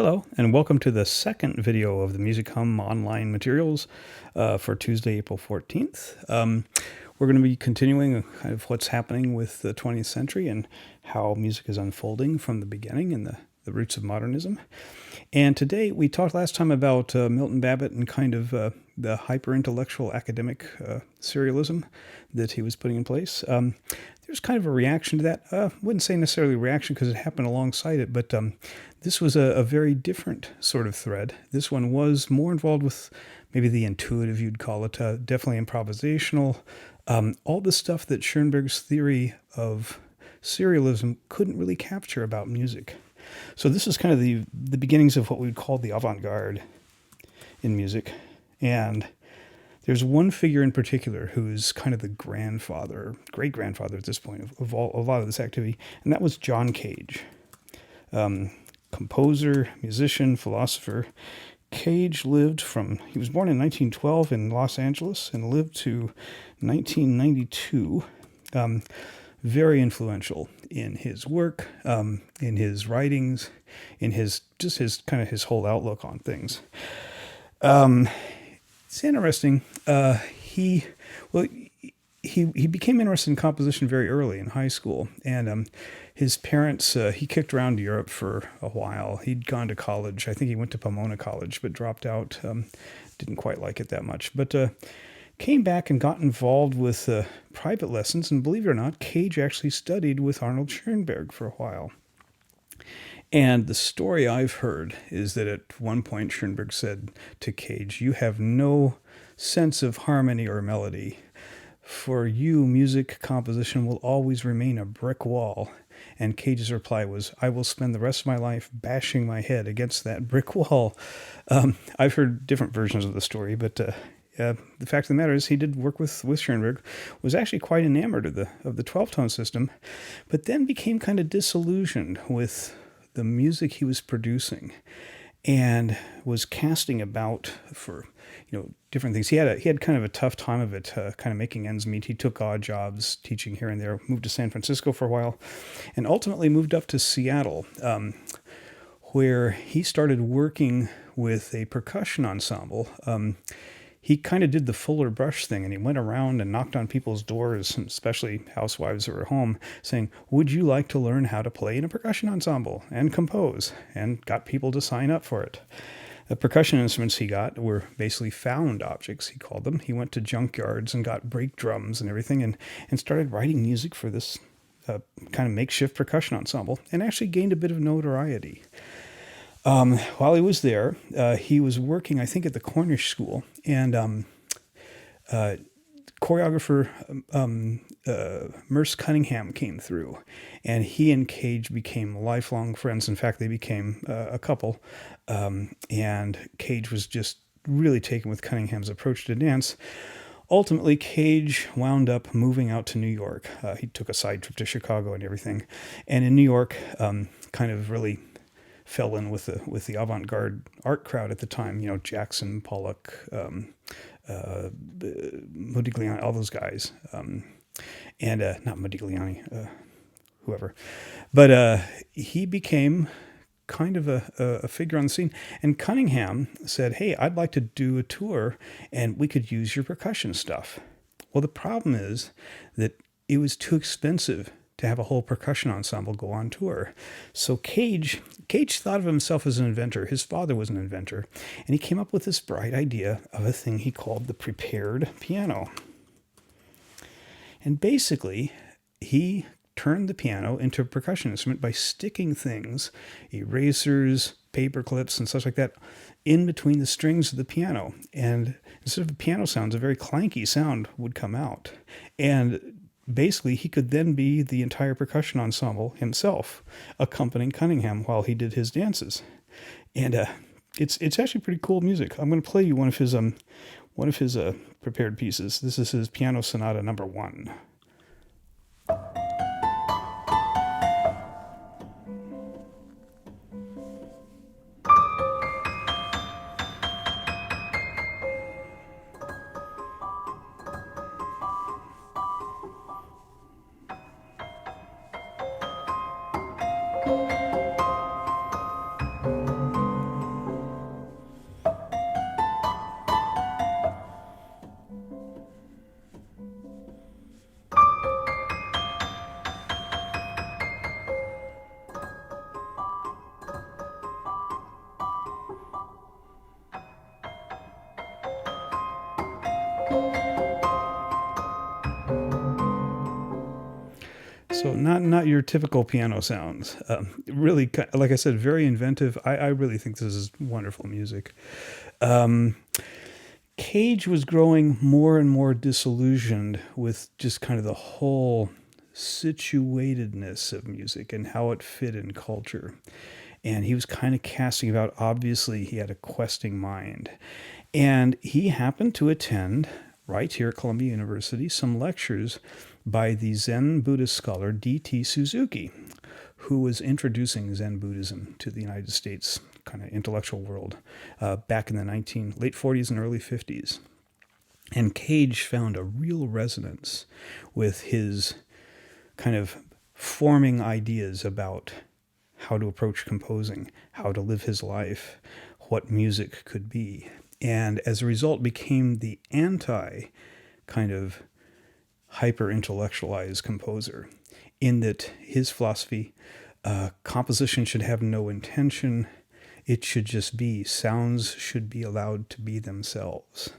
Hello, and welcome to the second video of the Music Hum online materials for Tuesday, April 14th. We're going to be continuing kind of what's happening with the 20th century and how music is unfolding from the beginning and the roots of modernism. And today we talked last time about Milton Babbitt and kind of the hyper-intellectual academic serialism that he was putting in place. There's kind of a reaction to that. Wouldn't say necessarily a reaction because it happened alongside it, but this was a very different sort of thread. This one was more involved with maybe the intuitive, you'd call it, definitely improvisational. All the stuff that Schoenberg's theory of serialism couldn't really capture about music. So this is kind of the beginnings of what we would call the avant-garde in music. And there's one figure in particular who's kind of the grandfather, great-grandfather at this point of a lot of this activity, and that was John Cage. Composer, musician, philosopher. Cage he was born in 1912 in Los Angeles and lived to 1992. Very influential in his work, in his writings, in his whole outlook on things. It's interesting. He became interested in composition very early in high school, and his parents, he kicked around Europe for a while. He'd gone to college. I think he went to Pomona College, but dropped out. Didn't quite like it that much, but came back and got involved with private lessons, and believe it or not, Cage actually studied with Arnold Schoenberg for a while. And the story I've heard is that at one point Schoenberg said to Cage, "You have no sense of harmony or melody. For you, music composition will always remain a brick wall." And Cage's reply was, "I will spend the rest of my life bashing my head against that brick wall." I've heard different versions of the story, but the fact of the matter is he did work with Schoenberg, was actually quite enamored of the 12-tone system, but then became kind of disillusioned with the music he was producing and was casting about for different things. He had kind of a tough time of it, kind of making ends meet. He took odd jobs, teaching here and there, moved to San Francisco for a while, and ultimately moved up to Seattle, where he started working with a percussion ensemble. He kind of did the Fuller Brush thing, and he went around and knocked on people's doors, especially housewives who were home, saying, "Would you like to learn how to play in a percussion ensemble and compose?" And got people to sign up for it. The percussion instruments he got were basically found objects, he called them. He went to junkyards and got brake drums and everything and started writing music for this kind of makeshift percussion ensemble, and actually gained a bit of notoriety. While he was there, he was working, I think, at the Cornish School, and choreographer Merce Cunningham came through, and he and Cage became lifelong friends. In fact, they became a couple, and Cage was just really taken with Cunningham's approach to dance. Ultimately, Cage wound up moving out to New York. He took a side trip to Chicago and everything, and in New York, kind of really fell in with the avant-garde art crowd at the time. Jackson, Pollock, Modigliani, all those guys, and not Modigliani, whoever. But he became kind of a figure on the scene. And Cunningham said, "Hey, I'd like to do a tour, and we could use your percussion stuff." Well, the problem is that it was too expensive to have a whole percussion ensemble go on tour. So Cage thought of himself as an inventor. His father was an inventor, and he came up with this bright idea of a thing he called the prepared piano. And basically, he turned the piano into a percussion instrument by sticking things, erasers, paper clips, and such like that, in between the strings of the piano. And instead of a piano sound, a very clanky sound would come out. And basically, he could then be the entire percussion ensemble himself, accompanying Cunningham while he did his dances. And it's actually pretty cool music. I'm going to play you one of his prepared pieces. This is his Piano Sonata Number 1. not your typical piano sounds. Really, like I said, very inventive. I really think this is wonderful music. Cage was growing more and more disillusioned with just kind of the whole situatedness of music and how it fit in culture. And he was kind of casting about. Obviously, he had a questing mind. And he happened to attend, right here at Columbia University, some lectures by the Zen Buddhist scholar D.T. Suzuki, who was introducing Zen Buddhism to the United States kind of intellectual world back in the late 40s and early 50s. And Cage found a real resonance with his kind of forming ideas about how to approach composing, how to live his life, what music could be. And as a result became the anti kind of hyper-intellectualized composer, in that his philosophy, composition should have no intention. It should just be. Sounds should be allowed to be themselves.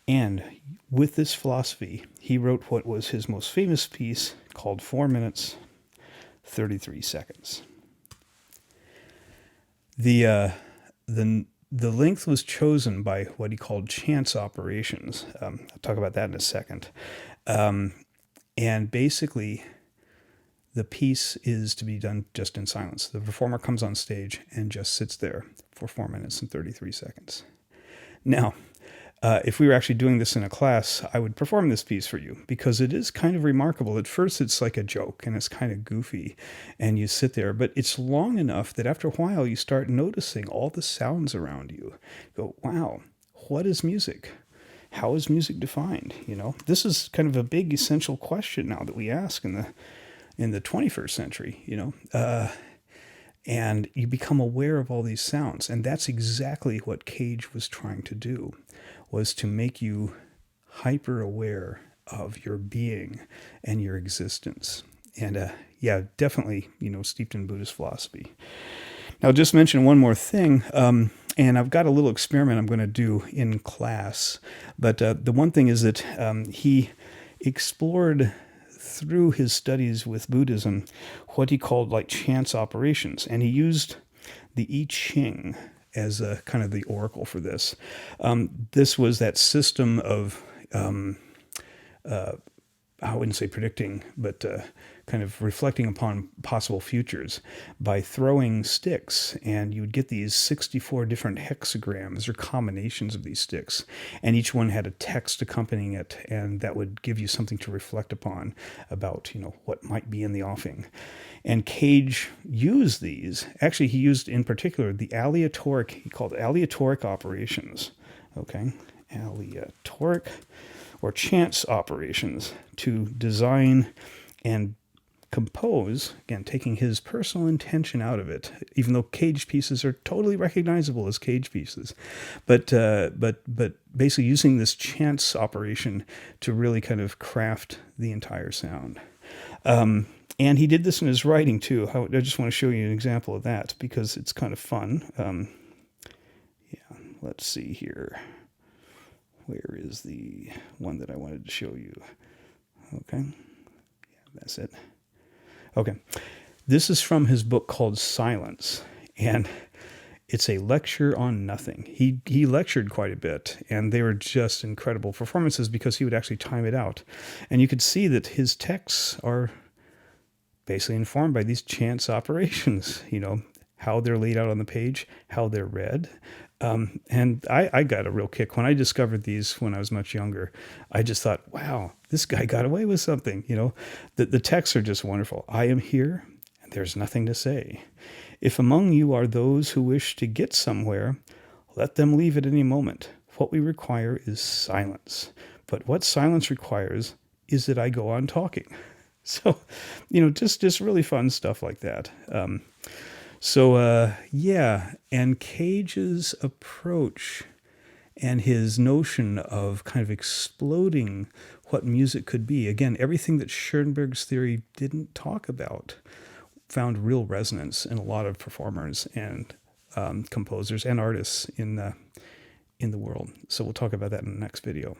And with this philosophy, he wrote what was his most famous piece called 4 minutes, 33 seconds. The length was chosen by what he called chance operations. I'll talk about that in a second. And basically, the piece is to be done just in silence. The performer comes on stage and just sits there for 4 minutes and 33 seconds. Now, if we were actually doing this in a class, I would perform this piece for you because it is kind of remarkable. At first, it's like a joke and it's kind of goofy and you sit there, but it's long enough that after a while you start noticing all the sounds around you. You go, wow, what is music? How is music defined? You know, this is kind of a big essential question now that we ask in the 21st century, you know, and you become aware of all these sounds. And that's exactly what Cage was trying to do, was to make you hyper aware of your being and your existence. And yeah, definitely, you know, steeped in Buddhist philosophy. Now, I'll just mention one more thing. And I've got a little experiment I'm going to do in class. But the one thing is that he explored through his studies with Buddhism what he called like chance operations. And he used the I Ching as a kind of the oracle for this. This was that system of, I wouldn't say predicting, but kind of reflecting upon possible futures by throwing sticks. And you would get these 64 different hexagrams or combinations of these sticks. And each one had a text accompanying it. And that would give you something to reflect upon about, you know, what might be in the offing. And Cage used these. Actually, he used in particular the aleatoric, he called aleatoric operations. Okay, aleatoric or chance operations to design and compose, again, taking his personal intention out of it, even though Cage pieces are totally recognizable as Cage pieces. But basically using this chance operation to really kind of craft the entire sound. And he did this in his writing too. I just want to show you an example of that because it's kind of fun. Yeah, let's see here. Where is the one that I wanted to show you? Okay, yeah, that's it. Okay, this is from his book called Silence, and it's a lecture on nothing. He lectured quite a bit, and they were just incredible performances because he would actually time it out. And you could see that his texts are basically informed by these chance operations, you know, how they're laid out on the page, how they're read. And I got a real kick when I discovered these when I was much younger. I just thought, wow, this guy got away with something, you know. The texts are just wonderful. I am here, and there's nothing to say. If among you are those who wish to get somewhere, let them leave at any moment. What we require is silence. But what silence requires is that I go on talking. So, you know, just really fun stuff like that. Yeah, and Cage's approach and his notion of kind of exploding what music could be, again, everything that Schoenberg's theory didn't talk about, found real resonance in a lot of performers and composers and artists in the world. So we'll talk about that in the next video.